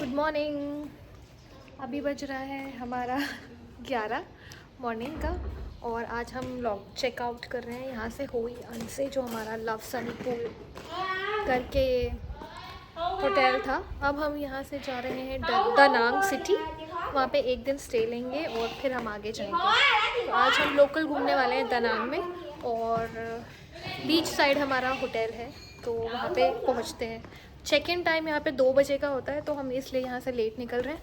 Good morning. अभी बज रहा है हमारा 11 मॉर्निंग का और आज हम लॉग चेकआउट कर रहे हैं यहाँ से होई अन से, जो हमारा लव सनी पूल करके होटल था। अब हम यहाँ से जा रहे हैं दानांग सिटी, वहाँ पे एक दिन स्टे लेंगे और फिर हम आगे जाएंगे। तो आज हम लोकल घूमने वाले हैं दानांग में और बीच साइड हमारा होटल है, तो वहाँ पे पहुँचते हैं। चेक इन टाइम यहाँ पे 2 बजे का होता है, तो हम इसलिए यहाँ से लेट निकल रहे हैं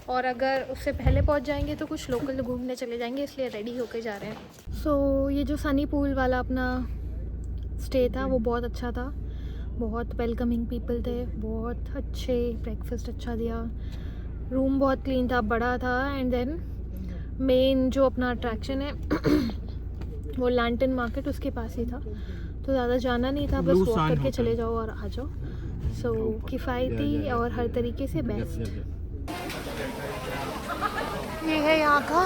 और अगर उससे पहले पहुँच जाएंगे तो कुछ लोकल घूमने चले जाएंगे, इसलिए रेडी होके जा रहे हैं। सो ये जो सनी पूल वाला अपना स्टे था वो बहुत अच्छा था, बहुत वेलकमिंग पीपल थे, बहुत अच्छे, ब्रेकफास्ट अच्छा दिया, रूम बहुत क्लीन था, बड़ा था। एंड देन मेन जो अपना अट्रैक्शन है वो लैंटन मार्केट उसके पास ही था, तो ज़्यादा जाना नहीं था, बस वॉक करके चले जाओ और आ जाओ। सो किफ़ायती और हर तरीके से बेस्ट। ये है यहाँ का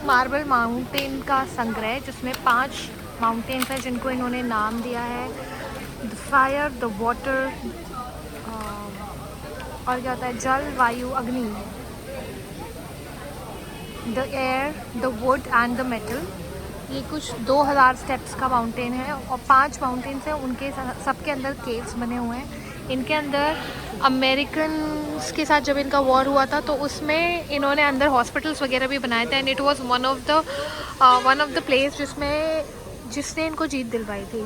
मार्बल माउंटेन का संग्रह, जिसमें 5 माउंटेन्स हैं जिनको इन्होंने नाम दिया है द फायर, द वाटर और क्या होता है, जल, वायु, अग्नि, the air, the wood and the metal. ये कुछ 2000 स्टेप्स का माउंटेन है और 5 माउंटेन्स हैं, उनके सबके अंदर केव्स बने हुए हैं। इनके अंदर अमेरिकन के साथ जब इनका वॉर हुआ था तो उसमें इन्होंने अंदर हॉस्पिटल्स वगैरह भी बनाए थे, and it was one of the place जिसने इनको जीत दिलवाई थी,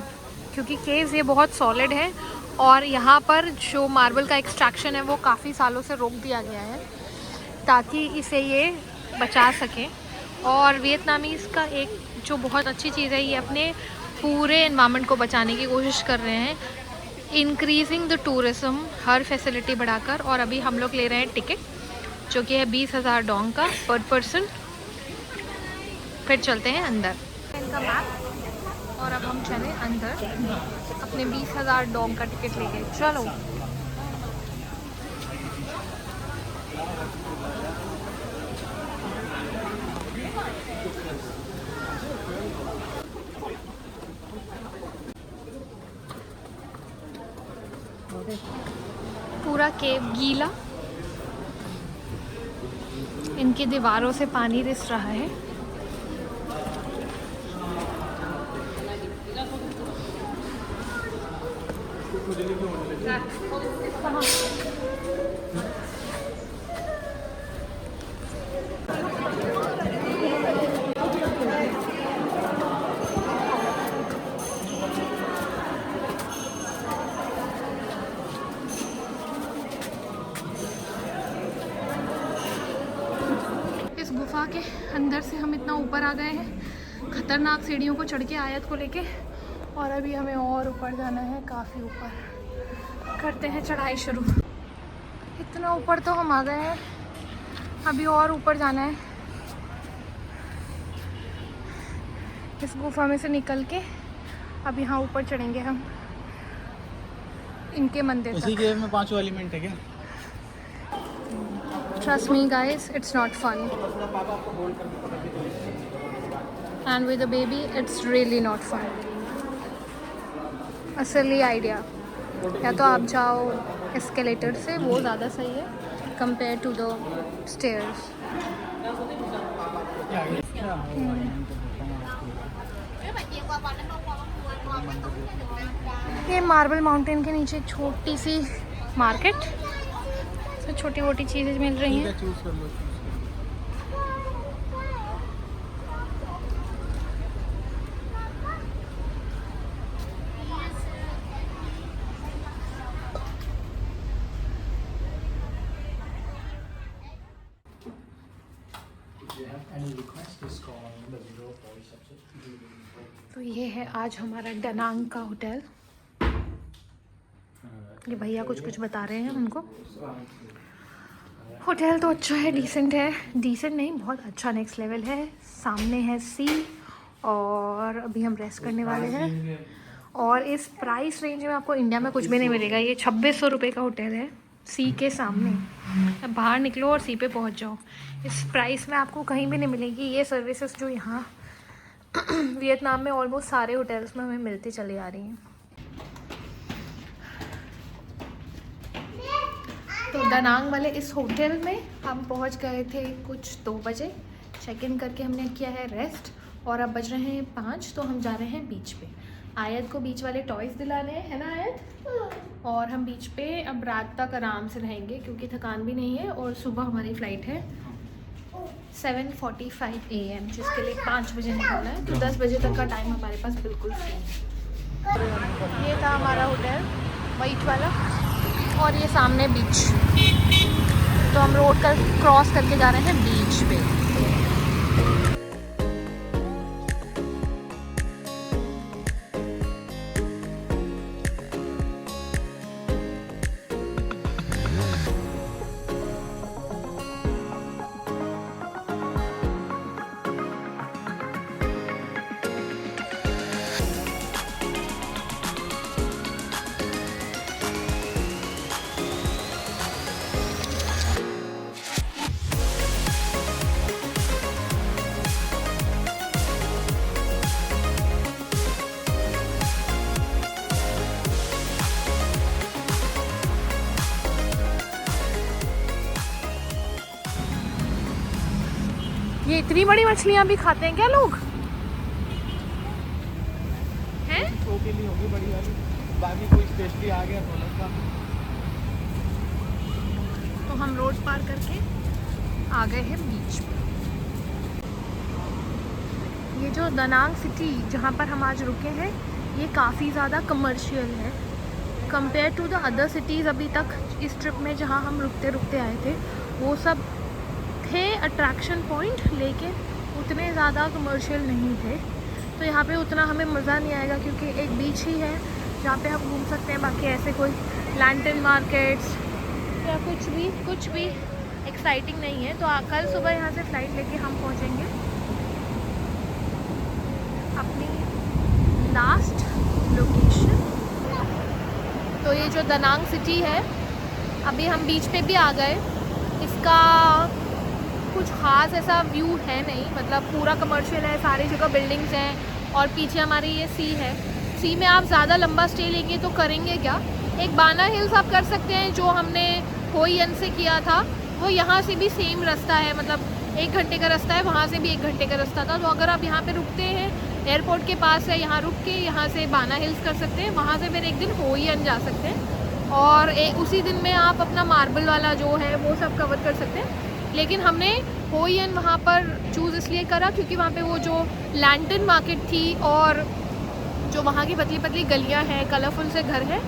क्योंकि केव्स ये बहुत सॉलिड हैं और यहाँ पर जो मार्बल का एक्सट्रैक्शन है वो काफ़ी सालों से रोक दिया गया है ताकि इसे ये बचा सकें। और वियतनामीज़ का एक जो बहुत अच्छी चीज़ है, ये अपने पूरे एनवायरनमेंट को बचाने की कोशिश कर रहे हैं, increasing the tourism, her facility बढ़ाकर। और अभी हम लोग ले रहे हैं टिकट, जो कि है 20,000 डोंग का पर पर्सन। फिर चलते हैं अंदर। इनका मैप, और अब हम चले अंदर अपने 20,000 डोंग का टिकट लेके। चलो पूरा केव गीला, इनकी दीवारों से पानी रिस रहा है। इस गुफा के अंदर से हम इतना ऊपर आ गए हैं, खतरनाक सीढ़ियों को चढ़ के आयत को लेके, और अभी हमें और ऊपर जाना है, काफ़ी ऊपर। करते हैं चढ़ाई शुरू। इतना ऊपर तो हम आ गए हैं, अभी और ऊपर जाना है। इस गुफा में से निकल के अब यहाँ ऊपर चढ़ेंगे हम इनके मंदिर तक। इसी केव में 5 एलिमेंट है क्या? Trust me guys, it's not fun. And with a baby, it's really not fun. असली आइडिया, या तो आप जाओ एस्केलेटर से, वो ज़्यादा सही है कंपेयर टू द स्टेयर्स। ये मार्बल माउंटेन के नीचे एक छोटी सी मार्केट, छोटी मोटी चीज़ें मिल रही हैं। चूज कर लो। तो ये है आज हमारा दानांग का होटल। ये भैया कुछ बता रहे हैं उनको। होटल तो अच्छा है, डिसेंट है, डिसेंट नहीं बहुत अच्छा, नेक्स्ट लेवल है। सामने है सी और अभी हम रेस्ट करने वाले हैं। और इस प्राइस रेंज में आपको इंडिया में कुछ भी नहीं मिलेगा। ये 2600 रुपये का होटल है, सी के सामने। अब बाहर निकलो और सी पे पहुंच जाओ, इस प्राइस में आपको कहीं भी नहीं मिलेगी। ये सर्विसेज जो यहाँ वियतनाम में ऑलमोस्ट सारे होटल्स में हमें मिलती चली आ रही हैं। तो दानांग वाले इस होटल में हम पहुंच गए थे कुछ 2 बजे। चेक इन करके हमने किया है रेस्ट और अब बज रहे हैं 5, तो हम जा रहे हैं बीच पे। आयत को बीच वाले टॉयज़ दिलाने हैं, है ना आयत? और हम बीच पे अब रात तक आराम से रहेंगे क्योंकि थकान भी नहीं है और सुबह हमारी फ़्लाइट है 7:45 AM, जिसके लिए 5 बजे निकलना है। तो 10 बजे तक का टाइम हमारे पास बिल्कुल फ्री है। ये था हमारा होटल वाइट वाला और ये सामने बीच। तो हम रोड कर क्रॉस करके जा रहे हैं बीच पे। ये इतनी बड़ी मछलियाँ भी खाते हैं क्या लोग? हैं? शो के लिए होगी बड़ी वाली, बाकी कोई स्पेशली आ गया तो का। तो हम रोड पार करके आ गए हैं बीच पे। ये जो दानांग सिटी जहाँ पर हम आज रुके हैं, ये काफ़ी ज़्यादा कमर्शियल है compare to the other cities. अभी तक इस ट्रिप में जहाँ हम रुकते रुकते आए थे वो सब थे अट्रैक्शन पॉइंट, लेकिन उतने ज़्यादा कमर्शियल नहीं थे। तो यहाँ पे उतना हमें मज़ा नहीं आएगा क्योंकि एक बीच ही है जहाँ पे हम घूम सकते हैं। बाकी ऐसे कोई लैंटर्न मार्केट्स या कुछ भी एक्साइटिंग नहीं है। तो कल सुबह यहाँ से फ़्लाइट लेके हम पहुँचेंगे अपनी लास्ट लोकेशन। तो ये जो दानांग सिटी है, अभी हम बीच पे भी आ गए। इसका कुछ ख़ास ऐसा व्यू है नहीं, मतलब पूरा कमर्शियल है, सारी जगह बिल्डिंग्स हैं और पीछे हमारी ये सी है। सी में आप ज़्यादा लंबा स्टे लेंगे तो करेंगे क्या, एक बाना हिल्स आप कर सकते हैं जो हमने होई अन से किया था। वो यहाँ से भी सेम रास्ता है, मतलब 1 घंटे का रास्ता है, वहाँ से भी 1 घंटे का रास्ता था। तो अगर आप यहाँ पे रुकते हैं, एयरपोर्ट के पास है, यहाँ रुक के यहाँ से बाना हिल्स कर सकते हैं, वहाँ से फिर एक दिन होई अन जा सकते हैं और उसी दिन में आप अपना मार्बल वाला जो है वो सब कवर कर सकते हैं। लेकिन हमने होई अन वहाँ पर चूज़ इसलिए करा क्योंकि वहाँ पे वो जो लैंटर्न मार्केट थी और जो वहाँ की पतली पतली गलियाँ हैं, कलरफुल से घर हैं,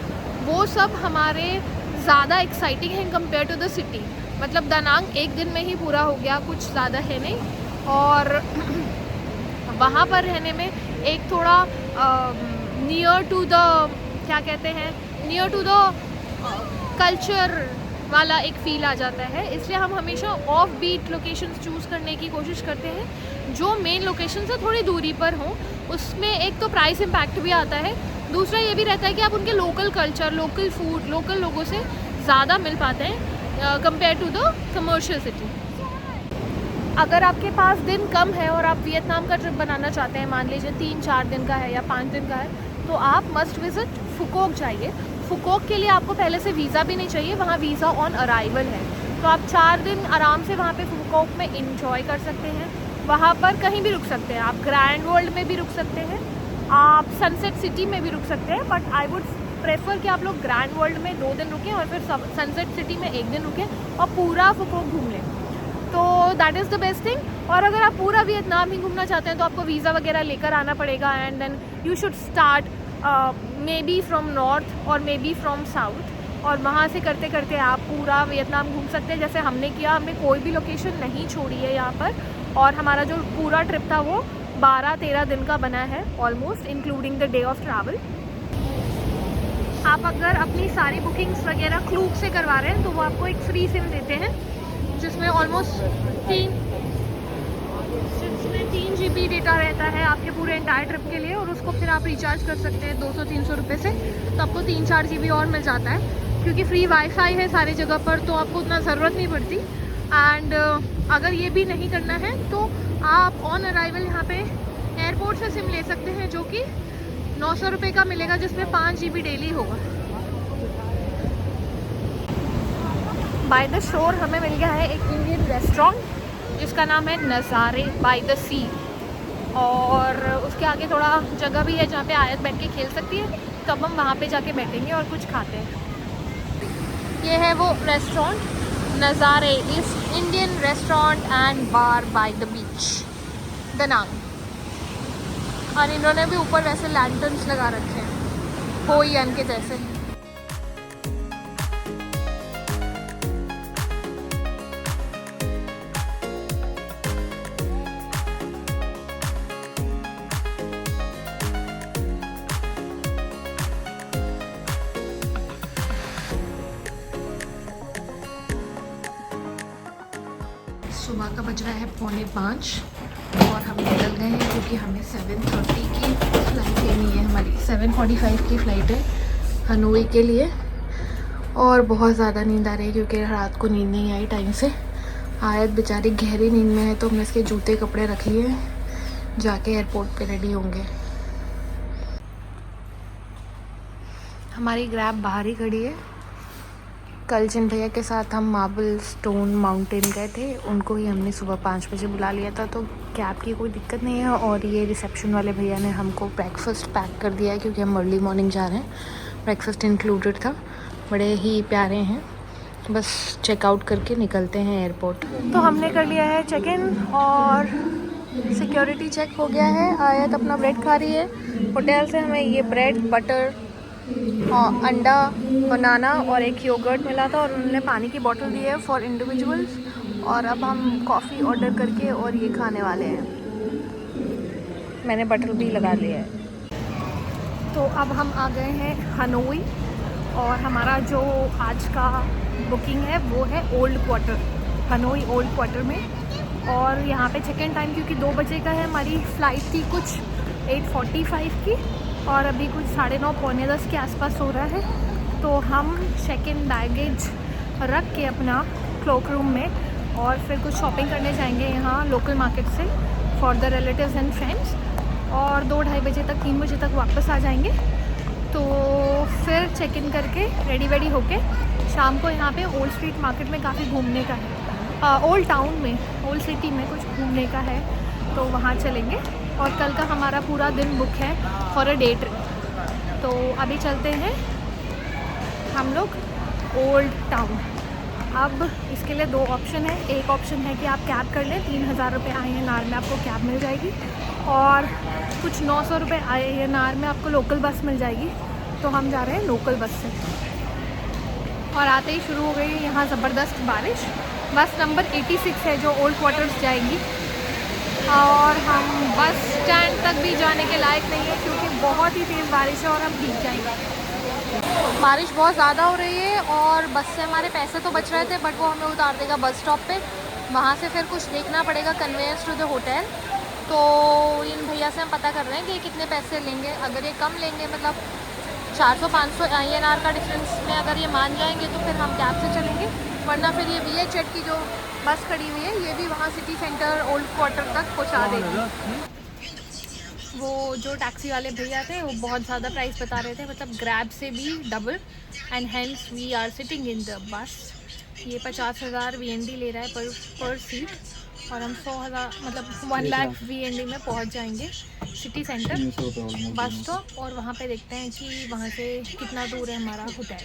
वो सब हमारे ज़्यादा एक्साइटिंग हैं कंपेयर टू द सिटी। मतलब दानांग एक दिन में ही पूरा हो गया, कुछ ज़्यादा है नहीं। और वहाँ पर रहने में एक थोड़ा नियर टू द क्या कहते हैं, नियर टू द कल्चर वाला एक फ़ील आ जाता है। इसलिए हम हमेशा ऑफ बीट लोकेशंस चूज़ करने की कोशिश करते हैं जो मेन लोकेशन से थोड़ी दूरी पर हों। उसमें एक तो प्राइस इम्पैक्ट भी आता है, दूसरा ये भी रहता है कि आप उनके local culture, local food, local लोगों से ज़्यादा मिल पाते हैं compare to the commercial city. अगर आपके पास दिन कम है और आप वियतनाम का ट्रिप बनाना चाहते हैं, मान लीजिए 3-4 दिन का है या 5 दिन का है, तो आप मस्ट विज़िट फुकोक जाइए। फुकोक के लिए आपको पहले से वीज़ा भी नहीं चाहिए, वहाँ वीज़ा ऑन अराइवल है। तो आप 4 दिन आराम से वहाँ पे फुकोक में इंजॉय कर सकते हैं। वहाँ पर कहीं भी रुक सकते हैं, आप ग्रैंड वर्ल्ड में भी रुक सकते हैं, आप सनसेट सिटी में भी रुक सकते हैं। बट आई वुड प्रेफर कि आप लोग ग्रैंड वर्ल्ड में 2 दिन रुकें और फिर सनसेट सिटी में 1 दिन रुकें और पूरा फुकोक घूम लें। तो that is the best thing. और अगर आप पूरा वियतनाम ही घूमना चाहते हैं तो आपको वीज़ा वगैरह लेकर आना पड़ेगा and then you should start maybe from north और मे बी फ्रॉम साउथ, और वहाँ से करते करते आप पूरा वियतनाम घूम सकते हैं जैसे हमने किया। हमने कोई भी लोकेशन नहीं छोड़ी है यहाँ पर और हमारा जो पूरा ट्रिप था वो 12-13 दिन का बना है almost, including the day of travel. आप अगर अपनी सारी बुकिंग्स वगैरह क्लूक से करवा रहे हैं तो वो आपको एक फ्री सिम देते हैं जिसमें ऑलमोस्ट 3 GB डेटा रहता है आपके पूरे एंटायर ट्रिप के लिए, और उसको फिर आप रिचार्ज कर सकते हैं 200-300 रुपये से, तो आपको 3-4 GB और मिल जाता है। क्योंकि फ्री वाईफाई है सारी जगह पर तो आपको उतना ज़रूरत नहीं पड़ती। एंड अगर ये भी नहीं करना है तो आप ऑन अराइवल यहाँ पे एयरपोर्ट से सिम ले सकते हैं जो कि 900 रुपये का मिलेगा, जिसमें 5 GB डेली होगा। बाय द शोर हमें मिल गया है एक इंडियन रेस्टोरेंट जिसका नाम है नज़ारे बाय द सी, और उसके आगे थोड़ा जगह भी है जहाँ पे आयत बैठ के खेल सकती है, तो अब हम वहाँ पे जाके बैठेंगे और कुछ खाते हैं। ये है वो रेस्टोरेंट नज़ारे, इस Indian restaurant and bar by the beach Da Nang, और इन्होंने भी ऊपर वैसे लैंटर्न्स लगा रखे हैं होई के जैसे। सुबह का बज रहा है 4:45 और हम निकल गए हैं क्योंकि हमें 7:30 की फ़्लाइट लेनी है। हमारी 7:45 की फ़्लाइट है हनोई के लिए, और बहुत ज़्यादा नींद आ रही है क्योंकि रात को नींद नहीं आई टाइम से। आयत बेचारी गहरी नींद में है, तो हमने इसके जूते कपड़े रख लिए, जाके एयरपोर्ट पे रेडी होंगे। हमारी ग्रैब बाहर ही खड़ी है। कल जिन भैया के साथ हम मार्बल स्टोन माउंटेन गए थे, उनको ही हमने सुबह 5 बजे बुला लिया था, तो कैब की कोई दिक्कत नहीं है। और ये रिसेप्शन वाले भैया ने हमको ब्रेकफास्ट पैक कर दिया है क्योंकि हम अर्ली मॉर्निंग जा रहे हैं। ब्रेकफास्ट इंक्लूडेड था, बड़े ही प्यारे हैं। बस चेकआउट करके निकलते हैं एयरपोर्ट। तो हमने कर लिया है चेक इन और सिक्योरिटी चेक हो गया है। आयत अपना ब्रेड खा रही है। होटल से हमें ये ब्रेड, बटर और अंडा, बनाना और एक योगर्ट मिला था, और उन्होंने पानी की बोतल दी है फॉर इंडिविजुअल्स। और अब हम कॉफ़ी ऑर्डर करके और ये खाने वाले हैं। मैंने बटर भी लगा लिया है। तो अब हम आ गए हैं हनोई, और हमारा जो आज का बुकिंग है वो है old quarter, Hanoi old quarter में। और यहाँ पे चेक इन टाइम क्योंकि 2 बजे का है, हमारी फ़्लाइट थी कुछ 8:45 की, और अभी कुछ 9:30 पौने 10 के आसपास हो रहा है। तो हम चेक इन बैगेज रख के अपना क्लोक रूम में, और फिर कुछ शॉपिंग करने जाएंगे यहाँ लोकल मार्केट से for the relatives and friends, और 2-2:30 बजे तक 3 बजे तक वापस आ जाएंगे। तो फिर चेक इन करके रेडी वेडी होके शाम को यहाँ पे ओल्ड स्ट्रीट मार्केट में काफ़ी घूमने का है, ओल्ड टाउन में, ओल्ड सिटी में कुछ घूमने का है, तो वहाँ चलेंगे। और कल का हमारा पूरा दिन बुक है फॉर अ डे ट्रिप। तो अभी चलते हैं हम लोग ओल्ड टाउन। अब इसके लिए 2 ऑप्शन है। एक ऑप्शन है कि आप कैब कर लें, 3000 रुपये INR में आपको कैब मिल जाएगी, और कुछ 900 रुपये INR में आपको लोकल बस मिल जाएगी। तो हम जा रहे हैं लोकल बस से। और आते ही शुरू हो गई यहाँ ज़बरदस्त बारिश। बस नंबर 86 है जो ओल्ड क्वार्टर्स जाएगी, और हम बस स्टैंड तक भी जाने के लायक नहीं है क्योंकि बहुत ही तेज़ बारिश है और हम भीग जाएंगे। बारिश बहुत ज़्यादा हो रही है, और बस से हमारे पैसे तो बच रहे थे, बट वो हमें उतार देगा बस स्टॉप पे। वहाँ से फिर कुछ देखना पड़ेगा कन्वेंस टू द होटल। तो इन भैया से हम पता कर रहे हैं कि कितने पैसे लेंगे। अगर ये कम लेंगे, मतलब 400-500 INR का डिफरेंस में अगर ये मान जाएंगे, तो फिर हम कैब से चलेंगे, वरना फिर ये VH8 की जो बस खड़ी हुई है ये भी वहाँ सिटी सेंटर ओल्ड क्वार्टर तक पहुँचा देगी। वो जो टैक्सी वाले भैया थे वो बहुत ज़्यादा प्राइस बता रहे थे, मतलब ग्रैब से भी double, and hence we are sitting in the bus. ये 50,000 VND ले रहा है पर सीट, और हम 100,000 मतलब 1 लाख VND में पहुंच जाएंगे सिटी सेंटर बस स्टॉप। और वहाँ पे देखते हैं कि वहाँ से कितना दूर है हमारा होटल।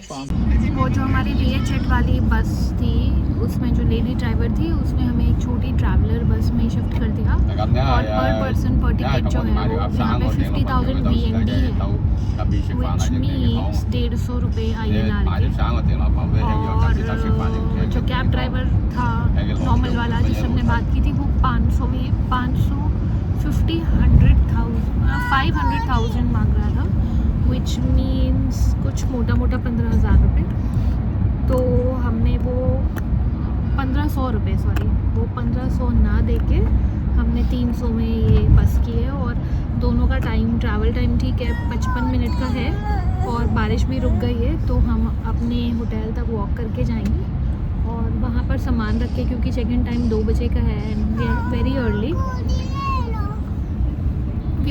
वो जो हमारी VH8 वाली बस थी, उसमें जो लेडी ड्राइवर थी, उसने हमें एक छोटी ट्रैवलर बस में शिफ्ट कर दिया, और पर पर्सन पर टिकट जो है वो यहाँ पे 50,000 VND है, विच मीन्स 150 रुपये INR के। और जो कैब ड्राइवर था नॉर्मल वाला जिससे हमने बात की थी, वो 500,000 मांग रहा था, विच मीन्स कुछ मोटा मोटा 15,000 रुपये। तो हमने वो 1500 रुपये, सॉरी, वो 1500 ना दे के हमने 300 में ये बस की है। और दोनों का टाइम, ट्रैवल टाइम ठीक है 55 मिनट का है, और बारिश भी रुक गई है, तो हम अपने होटल तक वॉक करके जाएंगे। और वहाँ पर सामान रख के, क्योंकि चेक इन टाइम 2 बजे का है and we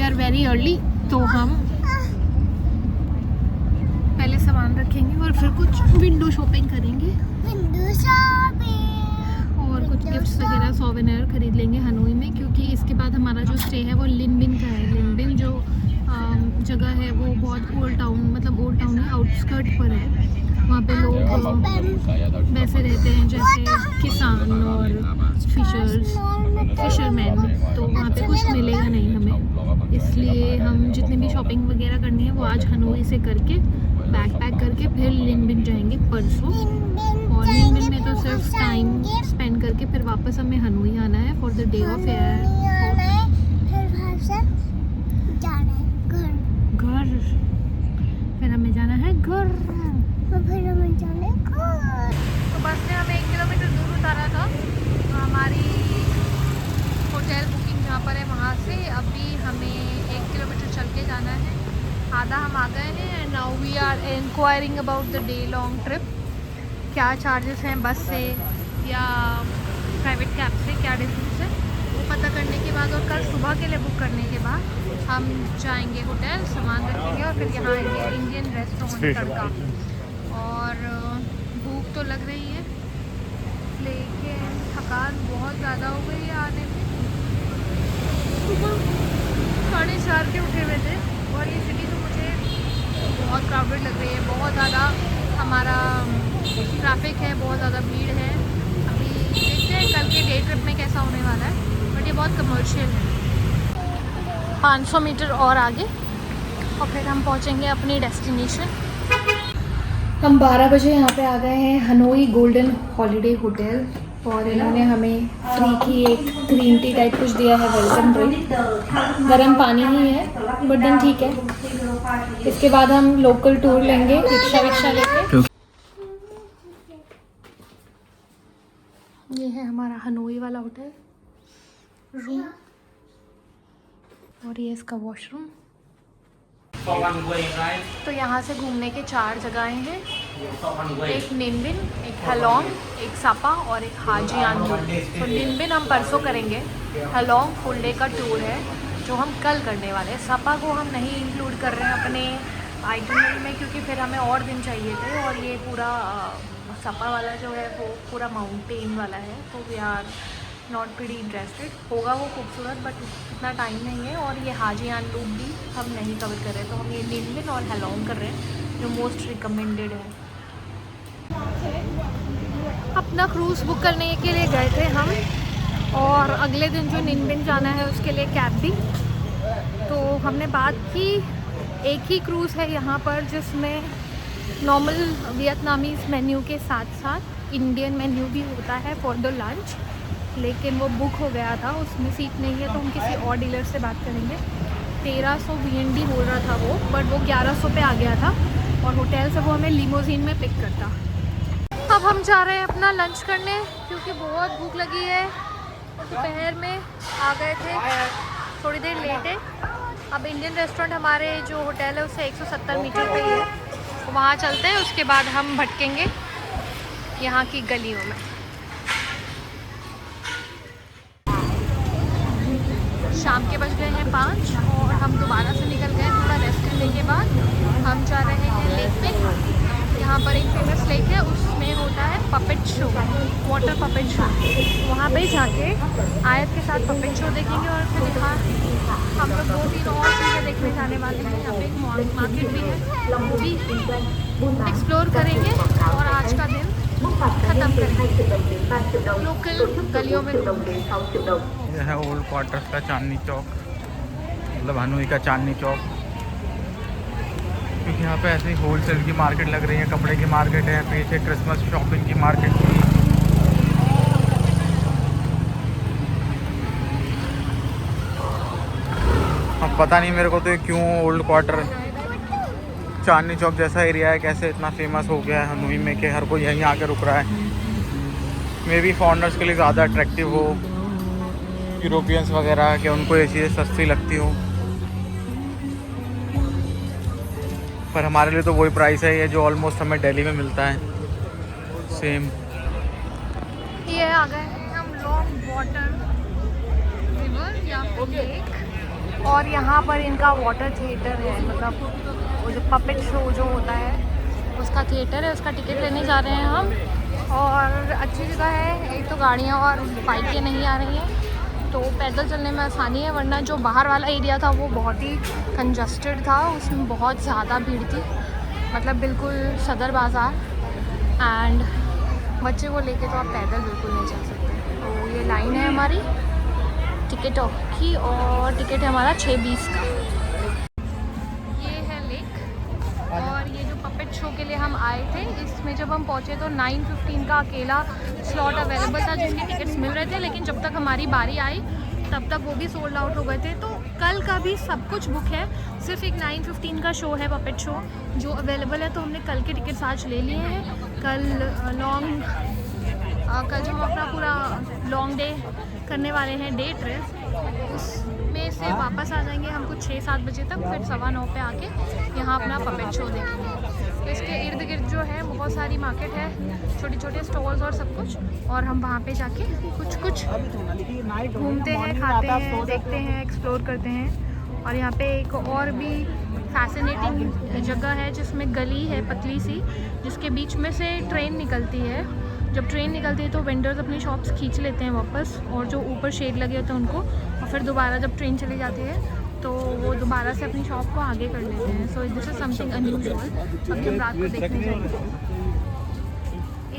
are very early, तो हम पहले सामान रखेंगे और फिर कुछ विंडो शॉपिंग करेंगे। और कुछ गिफ्ट्स वगैरह सोवेनियर खरीद लेंगे हनोई में, क्योंकि इसके बाद हमारा जो स्टे है वो लिनबिन का है। लिनबिन जो जगह है वो बहुत ओल्ड टाउन, मतलब ओल्ड टाउन है, आउटस्कर्ट पर है। वहाँ पे लोग वैसे रहते हैं जैसे किसान और फिशरमैन, तो वहाँ पे कुछ मिलेगा नहीं हमें। इसलिए हम जितनी भी शॉपिंग वगैरह करनी है वो आज हनोई से करके बैग पैक करके फिर लिनबिन जाएंगे परसों। और लिनबिन में तो सिर्फ टाइम स्पेंड करके फिर वापस हमें हनोई आना है for the day of air. घर फिर हमें जाना है घर। तो बस ने हमें 1 किलोमीटर दूर उतारा था। हमारी होटल बुकिंग जहाँ पर है वहाँ से अभी हमें 1 किलोमीटर चल के जाना है। आधा हम आ गए हैं and now we are inquiring about the day long trip. क्या चार्जेस हैं बस से या प्राइवेट कैब से, क्या डिफरेंस है वो पता करने के बाद और कल सुबह के लिए बुक करने के बाद हम जाएंगे होटल, सामान रखेंगे और फिर यहाँ आएंगे इंडियन रेस्टोरेंट तड़का। और भूख तो लग रही है लेकिन थकान बहुत ज़्यादा हो गई है आने में। सुबह 4:30 के उठे हुए थे और ये सिटी तो मुझे बहुत क्राउडेड लग रही है, बहुत ज़्यादा हमारा ट्रैफिक है, बहुत ज़्यादा भीड़ है। अभी देखते हैं कल के डे ट्रिप में कैसा होने वाला है, बट ये बहुत कमर्शियल है। 500 मीटर और आगे और फिर हम पहुंचेंगे अपनी डेस्टिनेशन। हम 12 बजे यहाँ पे आ गए हैं हनोई गोल्डन हॉलीडे होटल और इन्होंने हमें फ्री की एक ग्रीन टी टाइप कुछ दिया है, वेलकम ड्रिंक। गर्म पानी ही है बट देन ठीक है। इसके बाद हम लोकल टूर लेंगे रिक्शा विक्शा लेके। ये है हमारा हनोई वाला होटल रूम और ये इसका वॉशरूम। तो यहाँ से घूमने के 4 जगहें हैं, एक निनबिन, एक हलोंग, एक सापा और एक हाजी आनलू। तो निनबिन हम परसों करेंगे, हलोंग फुल डे का टूर है जो हम कल करने वाले हैं। सापा को हम नहीं इंक्लूड कर रहे हैं अपने आइटनरी में क्योंकि फिर हमें और दिन चाहिए थे और ये पूरा सापा वाला जो है वो पूरा माउंटेन वाला है, तो we are not pretty interested. होगा वो खूबसूरत बट इतना टाइम नहीं है। और ये हाजी आनलू भी हम नहीं कवर कर रहे, तो हम ये निनबिन और हलोंग कर रहे हैं जो मोस्ट रिकमेंडेड है। अपना क्रूज़ बुक करने के लिए गए थे हम और अगले दिन जो निनबिन जाना है उसके लिए कैब भी। तो हमने बात की, एक ही क्रूज़ है यहाँ पर जिसमें नॉर्मल वियतनामीज़ मेन्यू के साथ साथ इंडियन मेन्यू भी होता है फॉर द लंच, लेकिन वो बुक हो गया था, उसमें सीट नहीं है। तो हम किसी और डीलर से बात करेंगे। 1300 VND बोल रहा था वो, बट वो 1100 पे आ गया था और होटल से वो हमें लिमोजीन में पिक करता। अब हम जा रहे हैं अपना लंच करने क्योंकि बहुत भूख लगी है। दोपहर में आ गए थे, थोड़ी देर लेट है। अब इंडियन रेस्टोरेंट हमारे जो होटल है उससे 170 मीटर पे ही है, तो वहाँ चलते हैं। उसके बाद हम भटकेंगे यहाँ की गलियों में। शाम के बज गए हैं 5 और हम दोबारा से निकल गए थोड़ा रेस्ट करने के बाद। हम जा रहे हैं लेक पे। यहाँ पर एक फेमस लेक है, उसमें होता है puppet show, water puppet show. वहाँ पे जाके आयत के साथ पपेट शो देखेंगे और फिर दिखा हम लोग 2-3 और चीज़ें देखने जाने वाले हैं। यहाँ पे एक मार्केट भी है, वो भी एक्सप्लोर करेंगे और आज का दिन ख़त्म करेंगे लोकल गलियों में। यह है ओल्ड क्वार्टर्स का चांदनी चौक, मतलब हनोई का चांदनी चौक। क्योंकि यहाँ पे ऐसे ही होलसेल की मार्केट लग रही है, कपड़े की मार्केट है, पीछे क्रिसमस शॉपिंग की मार्केट भी। अब पता नहीं मेरे को तो क्यों ओल्ड क्वार्टर चांदनी चौक जैसा एरिया है कैसे इतना फेमस हो गया है हनोई में कि हर कोई यहीं आके रुक रहा है। मे बी फॉरेनर्स के लिए ज़्यादा अट्रैक्टिव हो, यूरोपियंस वगैरह के उनको ये चीज़ें सस्ती लगती हो, पर हमारे लिए तो वही प्राइस है ये जो ऑलमोस्ट हमें दिल्ली में मिलता है सेम। ये आ गए हम लॉन्ग वाटर रिवर या लेक और यहाँ पर इनका वाटर थिएटर है, मतलब वो जो पपेट शो जो होता है उसका थिएटर है, उसका टिकट लेने जा रहे हैं हम और अच्छी जगह है, एक तो गाड़ियाँ और बाइकें नहीं आ रही हैं तो पैदल चलने में आसानी है, वरना जो बाहर वाला एरिया था वो बहुत ही कंजस्टेड था, उसमें बहुत ज़्यादा भीड़ थी, मतलब बिल्कुल सदर बाज़ार। एंड बच्चे को लेके तो आप पैदल बिल्कुल नहीं चल सकते। तो ये लाइन है हमारी टिकटों की और टिकट है हमारा 6:20 का। ये है लेक और ये जो पपेट शो के लिए हम आए थे, इसमें जब हम पहुँचे तो 9:15 का अकेला स्लॉट अवेलेबल था जिनके टिकट्स मिल रहे थे, लेकिन जब तक हमारी बारी आई तब तक वो भी सोल्ड आउट हो गए थे। तो कल का भी सब कुछ बुक है, सिर्फ एक 9:15 का शो है पपेट शो जो अवेलेबल है, तो हमने कल के टिकट्स आज ले लिए हैं। कल जो हम अपना पूरा लॉन्ग डे करने वाले हैं, डे ट्रिप, उसमें से वापस आ जाएंगे हम कुछ 6-7 बजे तक, फिर 9:15 पे आके यहाँ अपना पपेट शो देखेंगे। तो इसके इर्द गिर्द जो है बहुत सारी मार्केट है, छोटे छोटे स्टॉल्स और सब कुछ, और हम वहाँ पे जाके कुछ घूमते हैं, खाते हैं, देखते हैं, एक्सप्लोर करते हैं। और यहाँ पे एक और भी फैसिनेटिंग जगह है जिसमें गली है पतली सी, जिसके बीच में से ट्रेन निकलती है। जब ट्रेन निकलती है तो वेंडर्स अपनी शॉप्स खींच लेते हैं वापस, और जो ऊपर शेड लगे होते हैं उनको, और फिर दोबारा जब ट्रेन चली जाती है तो वो दोबारा से अपनी शॉप को आगे कर लेते हैं। So this is something unusual, अभी हम रात को देखने जाएंगे।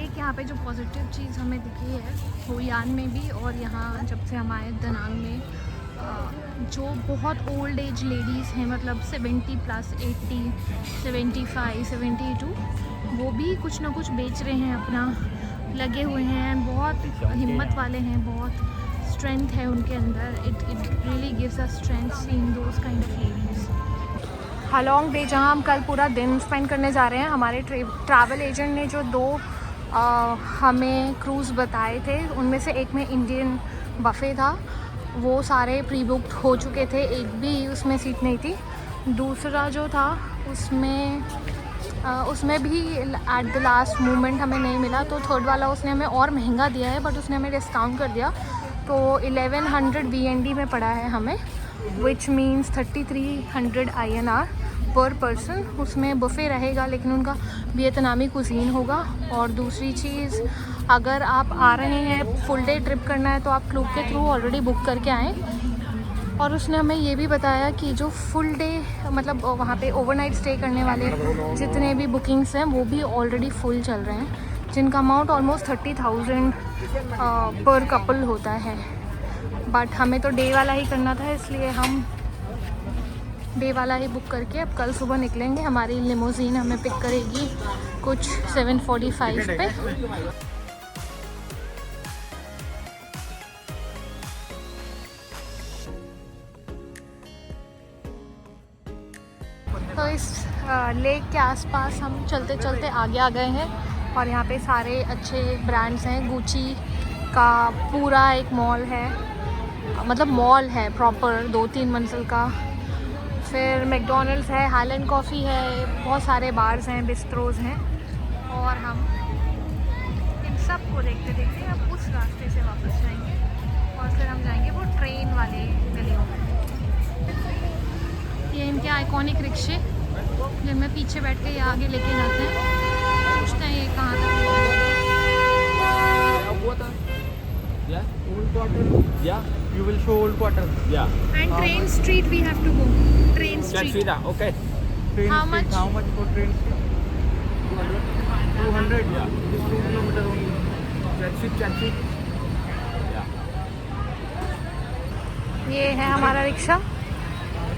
एक यहाँ पे जो पॉजिटिव चीज़ हमें दिखी है होयान में भी, और यहाँ जब से हम आए दनांग में, जो बहुत ओल्ड एज लेडीज़ हैं, मतलब 70+, 80, 75, 72, वो भी कुछ ना कुछ बेच रहे हैं, अपना लगे हुए हैं, बहुत हिम्मत वाले हैं, बहुत स्ट्रेंथ है उनके अंदर। It really gives us strength seeing those kind of ladies. Halong Bay जहाँ हम कल पूरा दिन स्पेंड करने जा रहे हैं, हमारे ट्रैवल एजेंट ने जो 2 हमें क्रूज़ बताए थे, उनमें से एक में इंडियन बफ़े था, वो सारे प्री बुक्ड हो चुके थे, एक भी उसमें सीट नहीं थी। दूसरा जो था उसमें भी एट द लास्ट मोमेंट हमें नहीं मिला, तो थर्ड वाला उसने हमें और महंगा दिया है, बट उसने हमें डिस्काउंट कर दिया, तो 1100 BND में पड़ा है हमें, विच मीन्स 3300 INR पर पर्सन। उसमें बुफ़े रहेगा, लेकिन उनका वियतनामी कुजीन होगा। और दूसरी चीज़, अगर आप आ रहे हैं फुल डे ट्रिप करना है तो आप क्लूब के थ्रू ऑलरेडी बुक करके आएँ। और उसने हमें ये भी बताया कि जो फुल डे, मतलब वहाँ पे ओवरनाइट स्टे करने वाले जितने भी बुकिंग्स हैं वो भी ऑलरेडी फुल चल रहे हैं, जिनका अमाउंट ऑलमोस्ट 30,000 पर कपल होता है। बट हमें तो डे वाला ही करना था, इसलिए हम डे वाला ही बुक करके अब कल सुबह निकलेंगे। हमारी लिमोजीन हमें पिक करेगी कुछ 7:45 पे। तो इस लेक के आसपास हम चलते चलते आगे आ गए हैं, और यहाँ पे सारे अच्छे ब्रांड्स हैं। गुची का पूरा एक मॉल है, मतलब मॉल है प्रॉपर 2-3 मंजिल का। फिर मैकडॉनल्ड्स है, हाईलैंड कॉफ़ी है, बहुत सारे बार्स हैं, बिस्ट्रोज हैं। और हम इन सब को देखते देखते अब उस रास्ते से वापस जाएंगे, और फिर हम जाएंगे वो ट्रेन वाले गलियों में। ये इनके आइकॉनिक रिक्शे, जिनमें पीछे बैठ के ये आगे लेके जाते हैं। पूछते हैं ये कहाँ तक ले जाएंगे। Yeah, you will show old quarter. Yeah. And train street we have to go. Train street. Chaksida, okay. Train How street, much? How much for train street? 200. Yeah. This 2 kilometer only. Chaksida. Yeah. ये है हमारा rickshaw,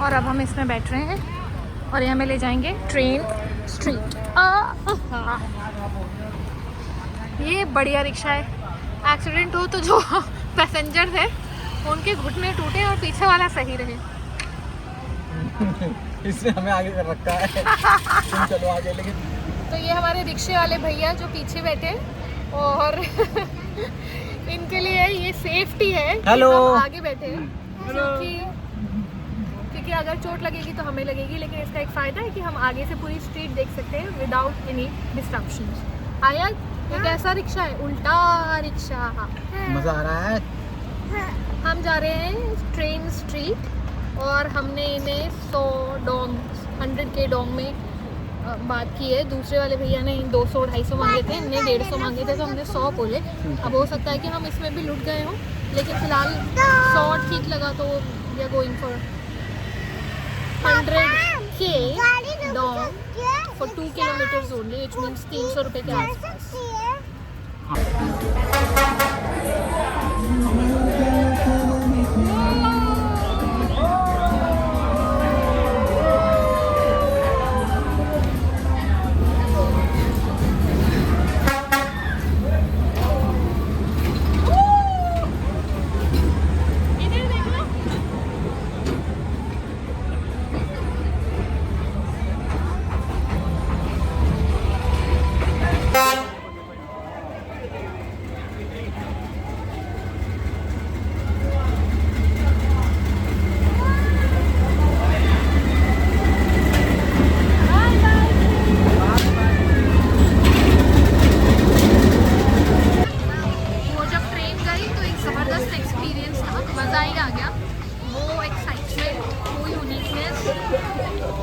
और अब हम इसमें बैठ रहे हैं, और ये हमें ले जाएंगे ट्रेन स्ट्रीट। ये बढ़िया रिक्शा है। एक्सीडेंट हो तो जो पैसेंजर थे उनके घुटने टूटे और पीछे वाला सही रहे। इससे हमें आगे कर रखा है। तुम चलो आगे। लेकिन तो ये हमारे रिक्शे वाले भैया जो पीछे बैठे हैं, और इनके लिए ये सेफ्टी है कि हेलो। हम आगे बैठे हैं, क्योंकि अगर चोट लगेगी तो हमें लगेगी, लेकिन इसका एक फ़ायदा है कि हम आगे से पूरी स्ट्रीट देख सकते हैं विदाउट एनी डिस्ट्रप्शन। आया ये कैसा रिक्शा है, उल्टा रिक्शा। मज़ा आ रहा है। हम जा रहे हैं ट्रेन स्ट्रीट, और हमने इन्हें 100 डोंग 100 के डोंग में बात की है। दूसरे वाले भैया ने 200-250 मांगे थे, इनने 150 मांगे थे, तो हमने 100 बोले। अब हो सकता है कि हम इसमें भी लुट गए हों, लेकिन फिलहाल 100 ठीक लगा तो we are going for 100K dog for 2 kilometres only, which means 300 रुपये के आसपास।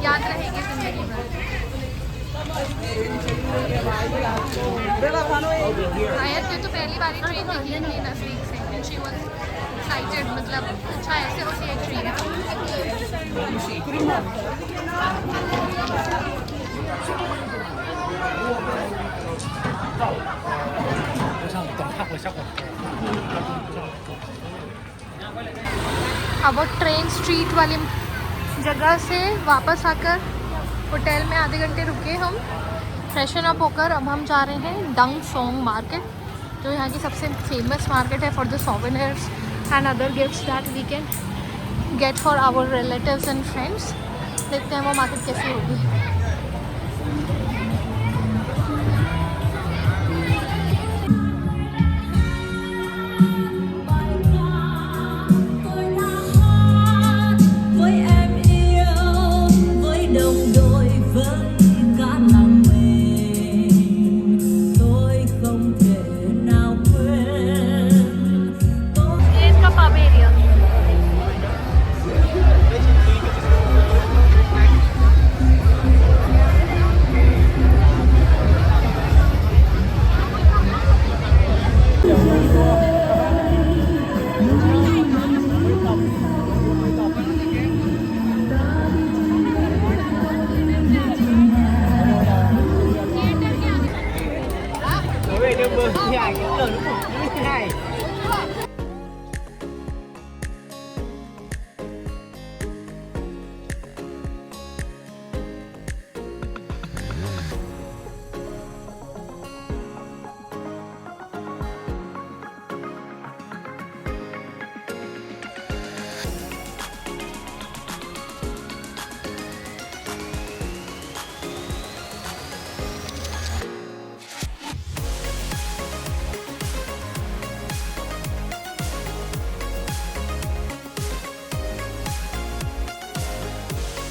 याद रहेगी जिंदगी भर। शायद ये तो पहली बार ही ट्रेन देखी थी नजदीक से, शी वाज एक्साइटेड, मतलब अच्छा ऐसे होती है ट्रेन। अब वो ट्रेन स्ट्रीट वाली जगह से वापस आकर होटल में आधे घंटे रुके हम, फ्रेशन अप होकर अब हम जा रहे हैं डंग सोंग मार्केट, जो यहाँ की सबसे फेमस मार्केट है for the souvenirs and other gifts that we can get for our relatives and friends. देखते हैं वो मार्केट कैसी होगी।